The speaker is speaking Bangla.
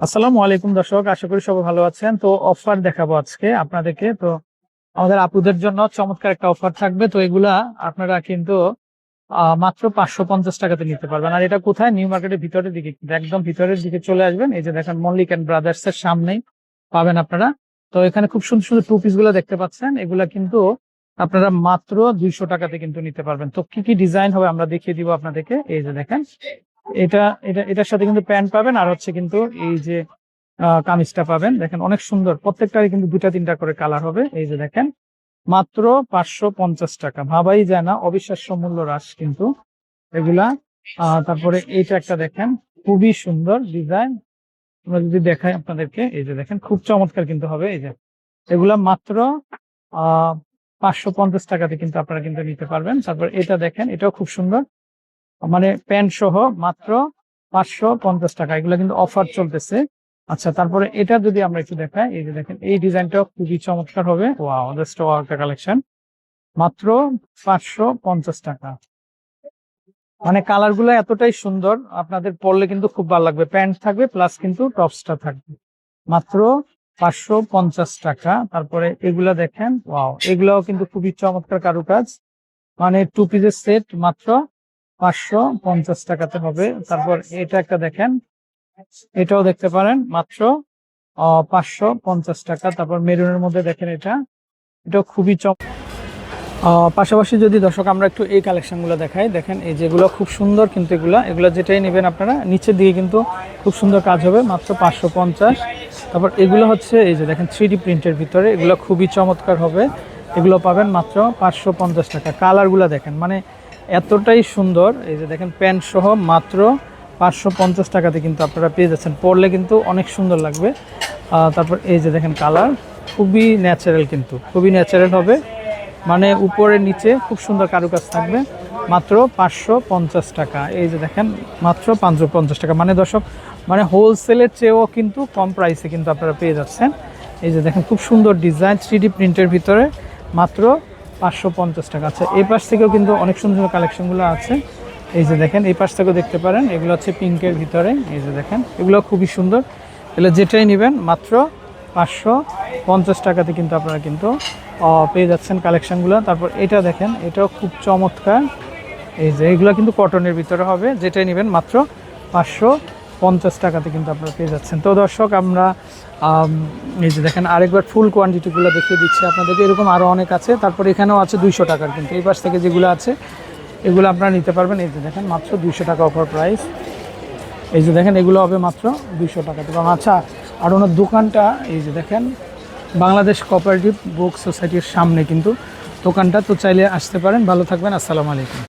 আসসালামু আলাইকুম দর্শক, আশা করি সবাই ভালো আছেন। তো অফার দেখাবো আজকে আপনাদেরকে। তো আমাদের আপুদের জন্য চমৎকার একটা অফার থাকবে। তো এগুলা আপনারা কিন্তু মাত্র 550 টাকাতে নিতে পারবেন। আর এটা কোথায়? নিউ মার্কেটের ভিতরের দিকে, কিন্তু একদম ভিতরের দিকে চলে আসবেন। এই যে দেখেন, মল্লিক এন্ড ব্রাদার্স এর সামনেই পাবেন আপনারা। তো এখানে খুব সুন্দর সুন্দর টু পিস গুলো দেখতে পাচ্ছেন। এগুলা কিন্তু আপনারা মাত্র 200 টাকাতে কিন্তু নিতে পারবেন। তো কি কি ডিজাইন হবে আমরা দেখিয়ে দিব আপনাদেরকে। এই যে দেখেন, এটা এটা এটার সাথে কিন্তু প্যান্ট পাবেন, আর হচ্ছে কিন্তু এই যে কামিজটা পাবেন। দেখেন অনেক সুন্দর, প্রত্যেকটারই কিন্তু দুটা তিনটা করে কালার হবে। এই যে দেখেন, মাত্র 550 টাকা। ভাবাই যায় না, অবিশ্বাস্য মূল্য হ্রাস কিন্তু এগুলা। তারপরে এইটা একটা দেখেন, খুবই সুন্দর ডিজাইন। আমরা যদি দেখাই আপনাদেরকে, এই যে দেখেন খুব চমৎকার কিন্তু হবে। এই যে এগুলা মাত্র 550 টাকাতে কিন্তু আপনারা কিন্তু নিতে পারবেন। তারপর এটা দেখেন, এটাও খুব সুন্দর, মানে প্যান্ট সহ মাত্র 550 টাকা। এগুলো কিন্তু অফার চলতেছে। আচ্ছা, তারপরে এটা যদি আমরা একটু দেখাই, এই যে দেখেন এই ডিজাইনটাও খুবই চমৎকার হবে। ওয়াও, জাস্ট ওয়াও একটা কালেকশন। মাত্র 550 টাকা। মানে কালার গুলো এতটাই সুন্দর, আপনাদের পরলে কিন্তু খুব ভালো লাগবে। প্যান্ট থাকবে প্লাস কিন্তু টপসটা থাকবে। মাত্র 550 টাকা। তারপরে এগুলা দেখেন, ওয়াও, এগুলাও কিন্তু খুবই চমৎকার কারুকাজ। মানে টু পিসের সেট মাত্র 550 টাকাতে হবে। তারপর এটা একটা দেখেন, এটাও দেখতে পারেন মাত্র 550 টাকা। তারপর মেরুনের মধ্যে দেখেন, এটাও খুবই পাশাপাশি যদি দর্শক আমরা একটু এই কালেকশন গুলো দেখাই, দেখেন এই যেগুলো খুব সুন্দর, কিন্তু এগুলা যেটাই নেবেন আপনারা নিচের দিকে কিন্তু খুব সুন্দর কাজ হবে, মাত্র 550। তারপর এগুলো হচ্ছে এই যে দেখেন 3D প্রিন্টের ভিতরে, এগুলো খুবই চমৎকার হবে। এগুলো পাবেন মাত্র 550 টাকা। কালারগুলো দেখেন, মানে এতটাই সুন্দর। এই যে দেখেন প্যান্ট সহ মাত্র 550 টাকাতে কিন্তু আপনারা পেয়ে যাচ্ছেন। পরলে কিন্তু অনেক সুন্দর লাগবে। তারপর এই যে দেখেন কালার, খুবই ন্যাচারাল, কিন্তু খুবই ন্যাচারাল হবে। মানে উপরে নিচে খুব সুন্দর কারুকাজ থাকবে, মাত্র 550 টাকা। এই যে দেখেন মাত্র 550 টাকা। মানে দর্শক, মানে হোলসেলের চেয়েও কিন্তু কম প্রাইসে কিন্তু আপনারা পেয়ে যাচ্ছেন। এই যে দেখেন খুব সুন্দর ডিজাইন 3D প্রিন্টের ভিতরে, মাত্র 550 টাকা। আচ্ছা, এই পাশ থেকেও কিন্তু অনেক সুন্দর সুন্দর কালেকশনগুলো আছে। এই যে দেখেন এই পাশ থেকেও দেখতে পারেন, এগুলো হচ্ছে পিঙ্কের ভিতরে। এই যে দেখেন এগুলো খুবই সুন্দর। এগুলো যেটাই নেবেন মাত্র 550 টাকাতে কিন্তু আপনারা কিন্তু পেয়ে যাচ্ছেন কালেকশনগুলো। তারপর এটা দেখেন, এটাও খুব চমৎকার। এই যে এগুলো কিন্তু কটনের ভিতরে হবে, যেটাই নেবেন মাত্র 550 টাকাতে কিন্তু আপনারা পেয়ে যাচ্ছেন। তো দর্শক, আমরা এই যে দেখেন আরেকবার ফুল কোয়ান্টিটিগুলো দেখিয়ে দিচ্ছি আপনাদেরকে। এরকম আরও অনেক আছে। তারপর এখানেও আছে 200 টাকার, কিন্তু এই পাশ থেকে যেগুলো আছে এগুলো আপনারা নিতে পারবেন। এই যে দেখেন মাত্র 200 টাকা অফার প্রাইস। এই যে দেখেন এগুলো হবে মাত্র 200 টাকাতে। আচ্ছা, আর ওনার দোকানটা এই যে দেখেন, বাংলাদেশ কোঅপারেটিভ বুক সোসাইটির সামনে কিন্তু দোকানটা। তো চাইলে আসতে পারেন। ভালো থাকবেন, আসসালামু আলাইকুম।